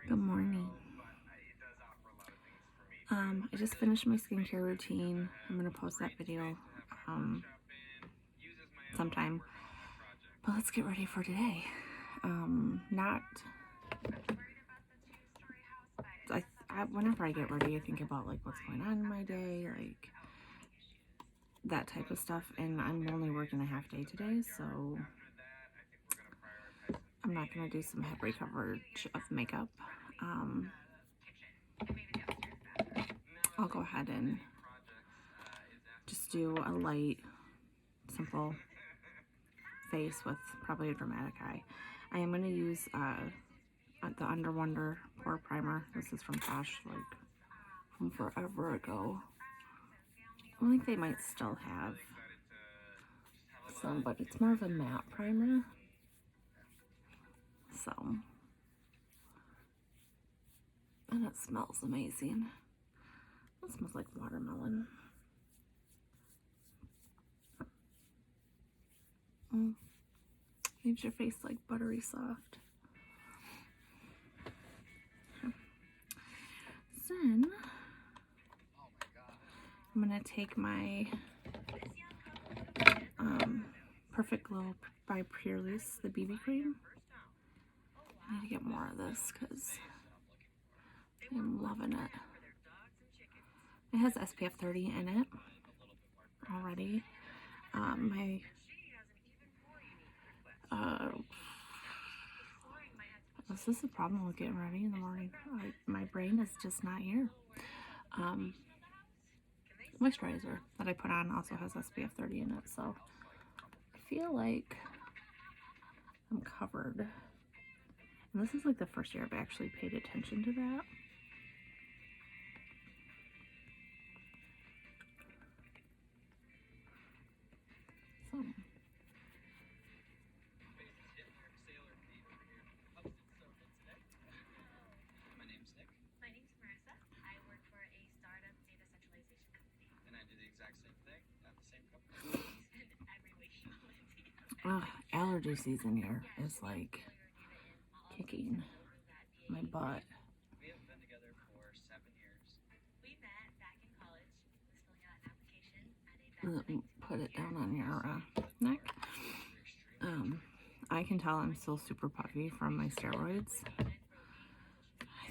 Good morning. I just finished my skincare routine. I'm gonna post that video sometime. But let's get ready for today. Whenever I get ready, I think about like what's going on in my day, like that type of stuff. And I'm only working a half day today, so I'm not gonna do some heavy coverage of makeup. I'll go ahead and just do a light, simple face with probably a dramatic eye. I am going to use the Under Wonder Pore Primer. This is from Posh, like from forever ago. I think they might still have some, but it's more of a matte primer. So, and it smells amazing. It smells like watermelon. Leaves your face like buttery soft. Then I'm gonna take my Perfect Glow by Pureless, the BB cream. I need to get more of this because I'm loving it. It has SPF 30 in it already. This is the problem with getting ready in the morning. My brain is just not here. Moisturizer that I put on also has SPF 30 in it, so I feel like I'm covered. And this is like the first year I've actually paid attention to that. So allergy season here is like kicking my butt. Put it down on your neck. I can tell I'm still super puffy from my steroids. I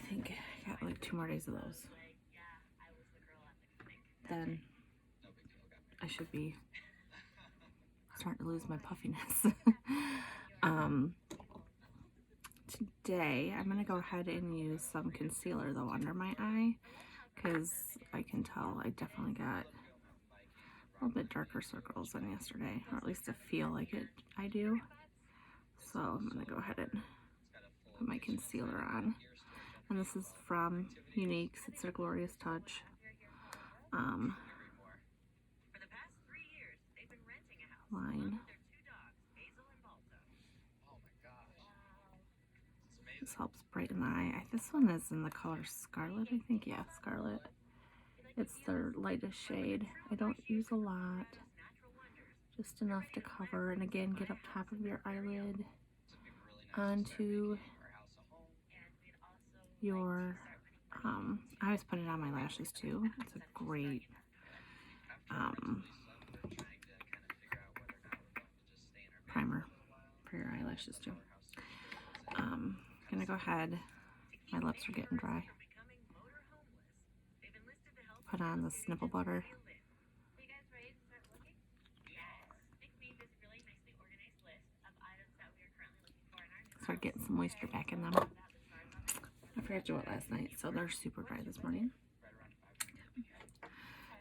think I got like 2 more days of those. Then I should be starting to lose my puffiness. Today I'm gonna go ahead and use some concealer though under my eye, because I can tell I definitely got a little bit darker circles than yesterday, or at least I feel like I do. So I'm gonna go ahead and put my concealer on, and this is from Unique's. It's their Glorious Touch. Line. This helps brighten the eye. This one is in the color Scarlet, I think. Yeah, Scarlet. It's their lightest shade. I don't use a lot, just enough to cover, and again, get up top of your eyelid onto your, I always put it on my lashes too. It's a great, primer for your eyelashes too. Gonna go ahead, my lips are getting dry. Put on the nipple butter. Start getting some moisture back in them. I forgot to do it last night, so they're super dry this morning.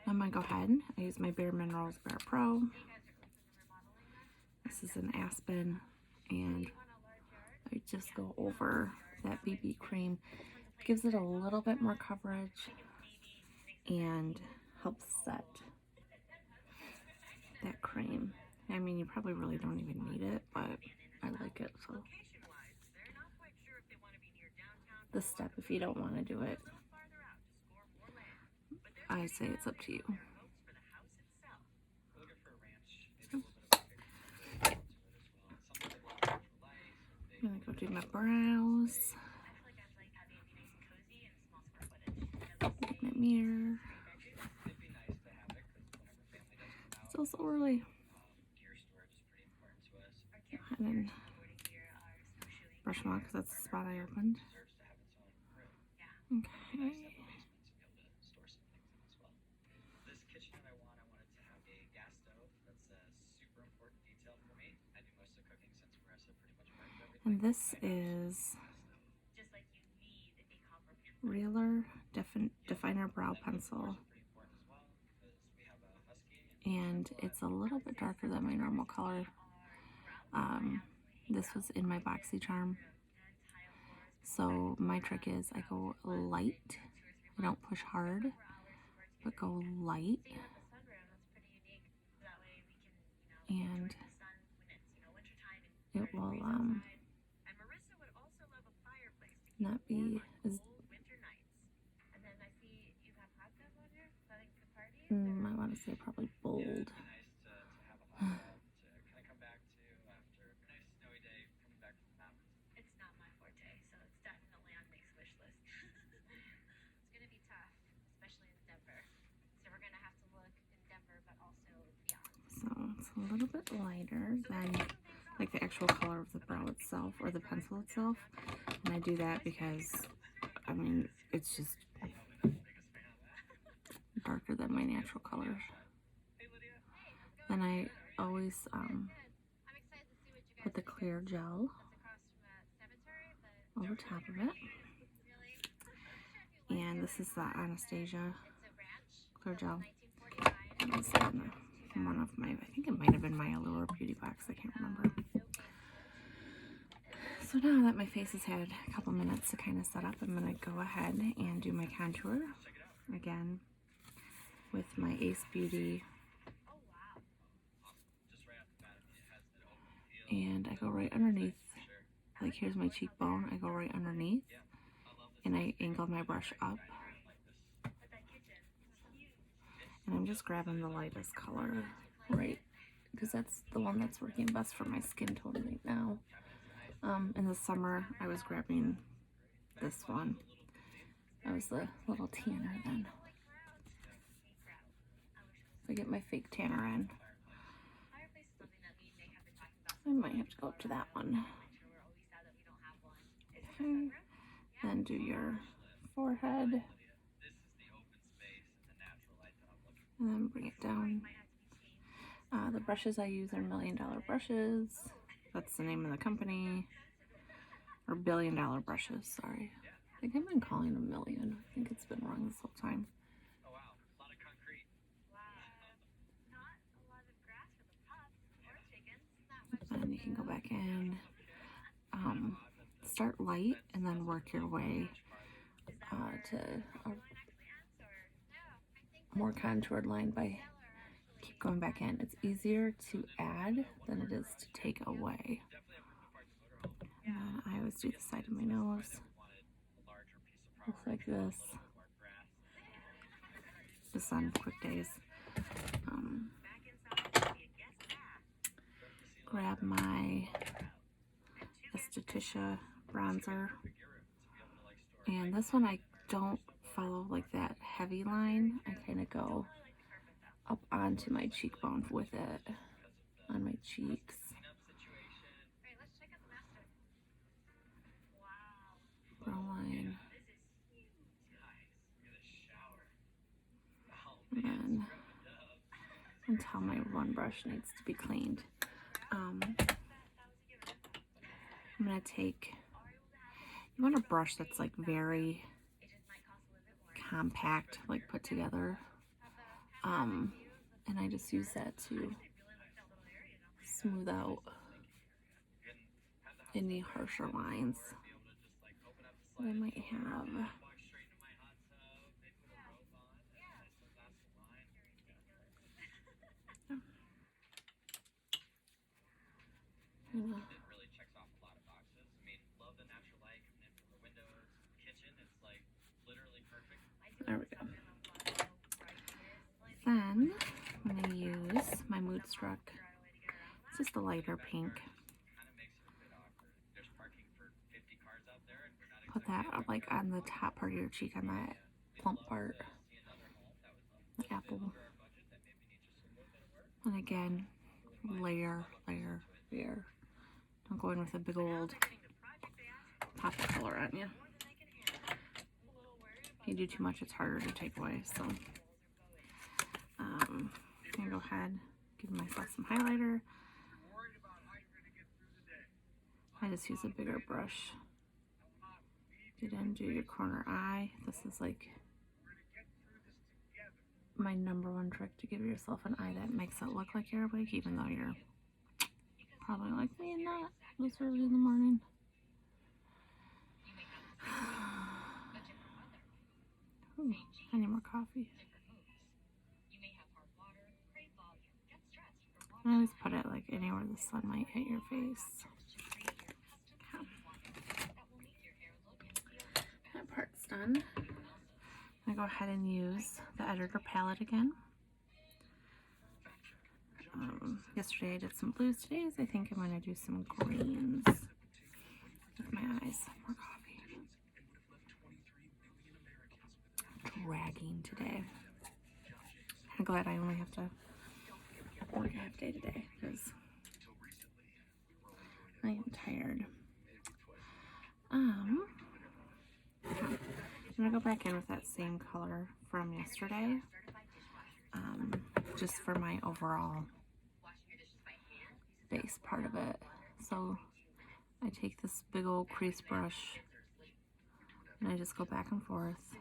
I'm gonna go ahead, I use my Bare Minerals Bare Pro. This is an Aspen, and I just go over that BB cream. Gives it a little bit more coverage and helps set that cream. I mean, you probably really don't even need it, but I like it, so. This step, if you don't want to do it, I say it's up to you. I'm gonna go do my brows. mirror. Still so early. And then brush them out because that's the spot I opened. Okay. And this is Realer Definer Brow Pencil. And it's a little bit darker than my normal color. This was in my BoxyCharm. So my trick is I go light. I don't push hard, but go light. And it will not be as I want to say probably bold. So it's a little bit lighter than like the actual color of the brow itself or the pencil itself. And I do that because, I mean, it's just darker than my natural colors. Then I always put the clear gel over top of it. And this is the Anastasia clear gel. It's in one of my, I think it might have been my Allure beauty box, I can't remember. So now that my face has had a couple minutes to kind of set up, I'm going to go ahead and do my contour again with my Ace Beauty. And I go right underneath, like here's my cheekbone, I go right underneath and I angle my brush up. And I'm just grabbing the lightest color, right, because that's the one that's working best for my skin tone right now. In the summer, I was grabbing this one. I was the little tanner then. So I get my fake tanner in. I might have to go up to that one. Okay. Then do your forehead. And then bring it down. The brushes I use are $1 Million brushes. That's the name of the company. Or $1 billion brushes, sorry. I think I've been calling them million. I think it's been wrong this whole time. And you can go back in. Start light and then work your way to a more contoured line by keep going back in. It's easier to add than it is to take away. And then I always do the side of my nose. Looks like this. Just on quick days. Grab my Esthetician bronzer. And this one I don't follow like that heavy line. I kind of go up onto my cheekbone with it on my cheeks. Brow line. And then until my one brush needs to be cleaned. I'm going to take, you want a brush that's like very compact, like put together. And I just use that to smooth out any harsher lines that I might have. There we go. Then I'm going to use my Moodstruck. It's just a lighter pink. Put that like on the top part of your cheek, on that plump part. apple. And again, layer, layer, layer. Don't go in with a big old pop of color on you. If you do too much, it's harder to take away. So I'm gonna go ahead, give myself some highlighter. I just use a bigger brush. You then do your corner eye. This is like my #1 trick to give yourself an eye that makes it look like you're awake, even though you're probably like me and not this early in the morning. Ooh, I need more coffee. I always put it like anywhere the sun might hit your face. Okay. That part's done. I'm gonna go ahead and use the editor palette again. Yesterday I did some blues. Today I think I'm gonna do some greens with my eyes. More coffee. Dragging today. I'm glad I only have to work a half day today because I am tired. I'm gonna go back in with that same color from yesterday, just for my overall base part of it. So I take this big old crease brush and I just go back and forth.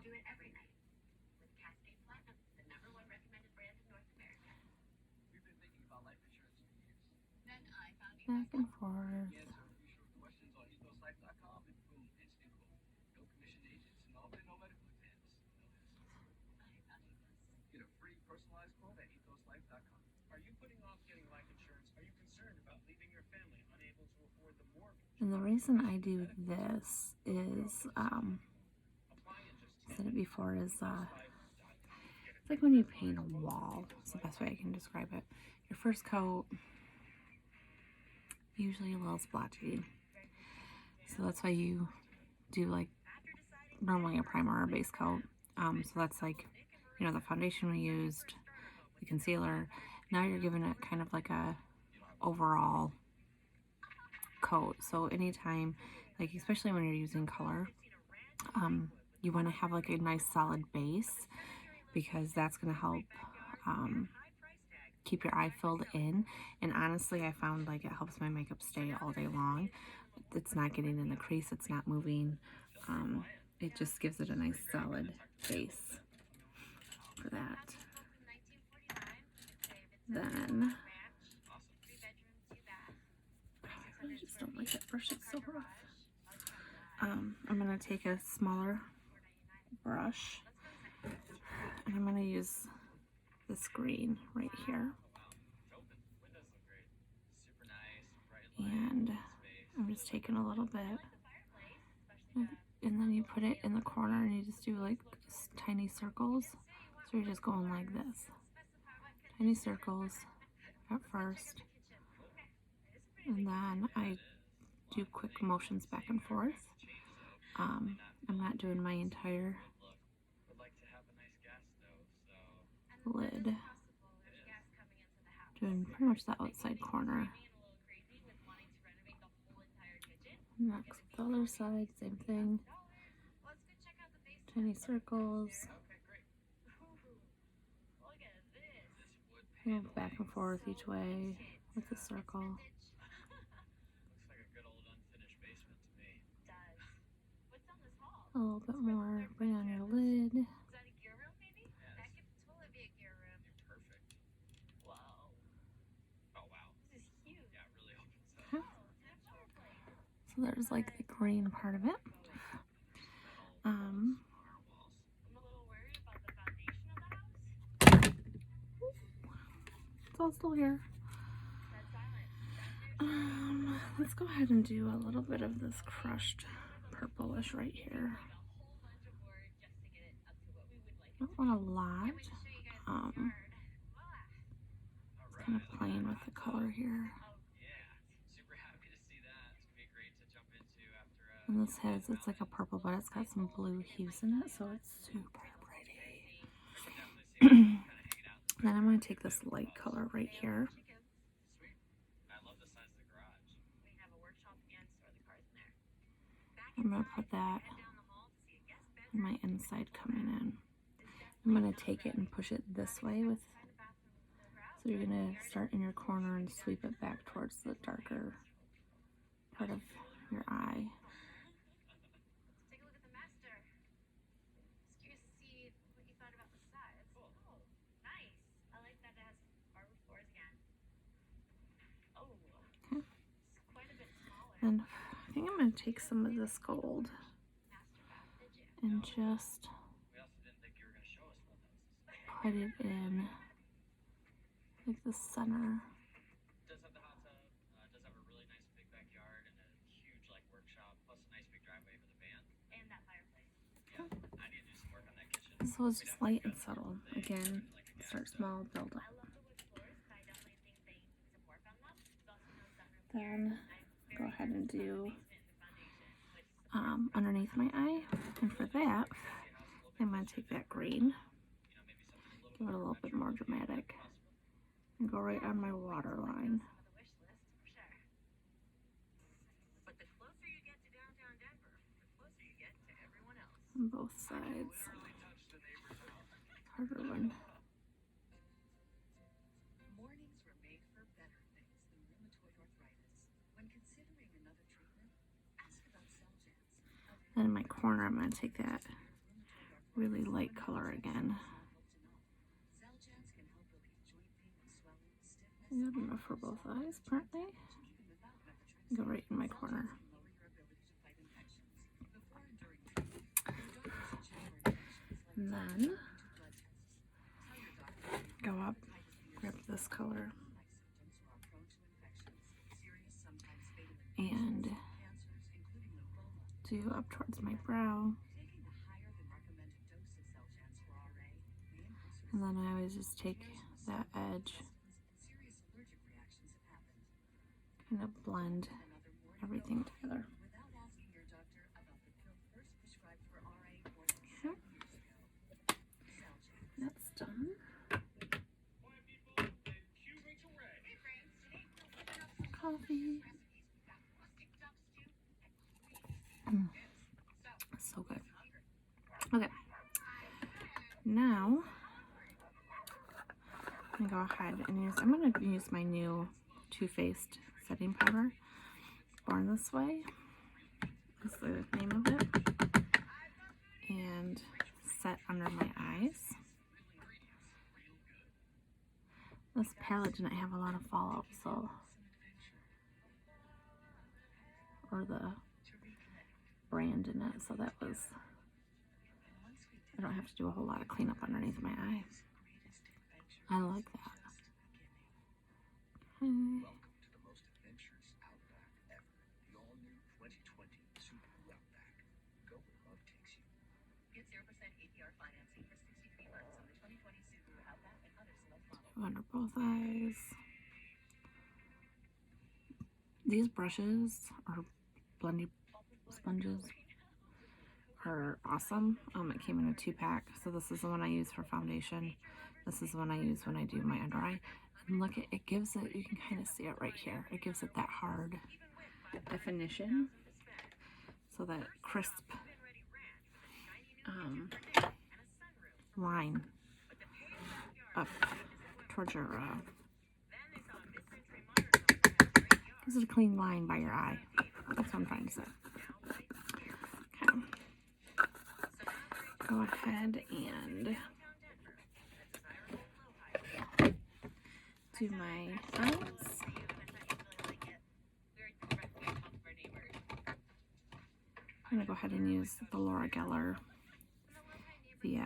Back and forth. And the reason I do this is, I said it before, is it's like when you paint a wall. It's the best way I can describe it. Your first coat, usually a little splotchy. So that's why you do like normally a primer or a base coat. So that's like, you know, the foundation we used, the concealer. Now you're giving it kind of like a overall coat. So anytime, like especially when you're using color, you want to have like a nice solid base, because that's going to help keep your eye filled in. And honestly, I found like it helps my makeup stay all day long. It's not getting in the crease, it's not moving. It just gives it a nice solid base for that. Then I really just don't like that brush, it's so rough. I'm going to take a smaller brush and I'm going to use this green right here. And I'm just taking a little bit, and then you put it in the corner and you just do like just tiny circles. So you're just going like this. Tiny circles at first. And then I do quick motions back and forth. I'm not doing my entire lid. Doing pretty much the outside corner. Next, the other side, same thing. Tiny circles. Move back and forth each way with the circle. A little bit more. Bring on your lid. Okay. So there's like the green part of it. It's all still here. Let's go ahead and do a little bit of this crushed purplish right here. Not want a lot. Kind of playing with the color here. And this has, it's like a purple, but it's got some blue hues in it, so it's super pretty. Then I'm going to take this light color right here. I'm going to put that on my inside coming in. I'm going to take it and push it this way with, so you're going to start in your corner and sweep it back towards the darker part of your eye. Okay. And I think I'm going to take some of this gold and just put it in like the center. So it's just light and subtle. Again, start small, build up. Then go ahead and do underneath my eye. And for that, I'm going to take that green, give it a little bit more dramatic, and go right on my waterline. On both sides. Harder one. Mornings were made for better things than rheumatoid arthritis. When considering another treatment, ask about Ciate. And in my corner, I'm going to take that really light color again. Good enough for both eyes, apparently. Go right in my corner. And then go up, grab this color, and do up towards my brow. And then I always just take that edge, kind of blend everything together. Okay. That's done. Coffee. So good. Okay. Now I'm gonna go ahead and I'm gonna use my new Too Faced setting powder. Born This Way is the name of it. And set under my eyes. This palette didn't have a lot of fallout, so, or the brand in it, so that was, I don't have to do a whole lot of cleanup underneath my eye. I like that. Okay. Under both eyes. These brushes or blending sponges are awesome. It came in a 2-pack, so this is the one I use for foundation. This is the one I use when I do my under eye. And look, it gives it, you can kind of see it right here. It gives it that hard definition, so that crisp line up towards your this is a clean line by your eye. That's what I'm trying to say. Okay. Go ahead and do my eyes. I'm gonna go ahead and use the Laura Geller, the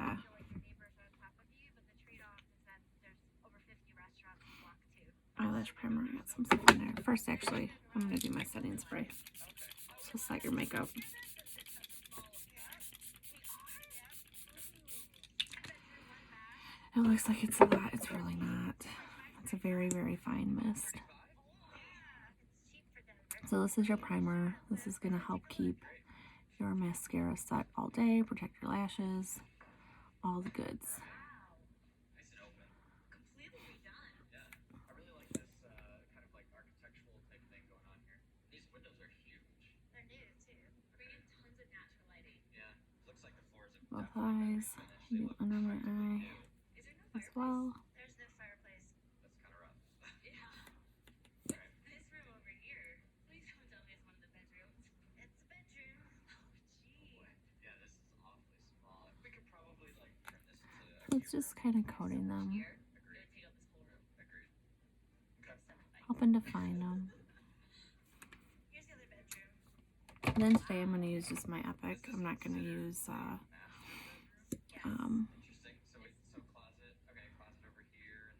eyelash primer. I got some stuff in there. First, actually, I'm going to do my setting spray. So set your makeup. It looks like it's a lot. It's really not. It's a very, very fine mist. So this is your primer. This is going to help keep your mascara set all day, protect your lashes, all the goods. both eyes, do under my eye as well. It's just kind of coating them, helping define them. And then today I'm going to use just my Epic. I'm not going to use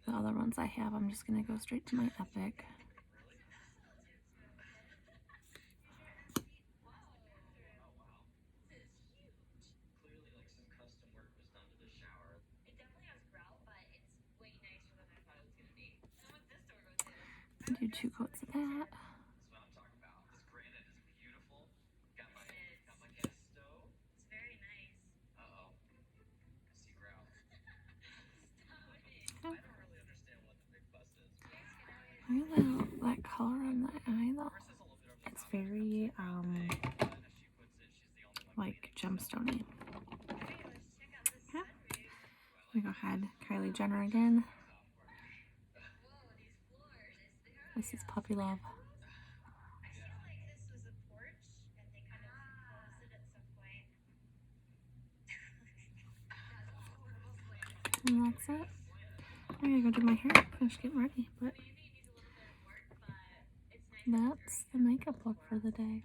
the other ones I have. I'm just going to go straight to my Epic. Do 2 coats of that. That color on the eye though, it's very like gemstone-y. Okay. I'm gonna go ahead, Kylie Jenner again. This is Puppy Love. And that's it. I'm gonna go do my hair, finish getting ready, but that's the makeup look for the day.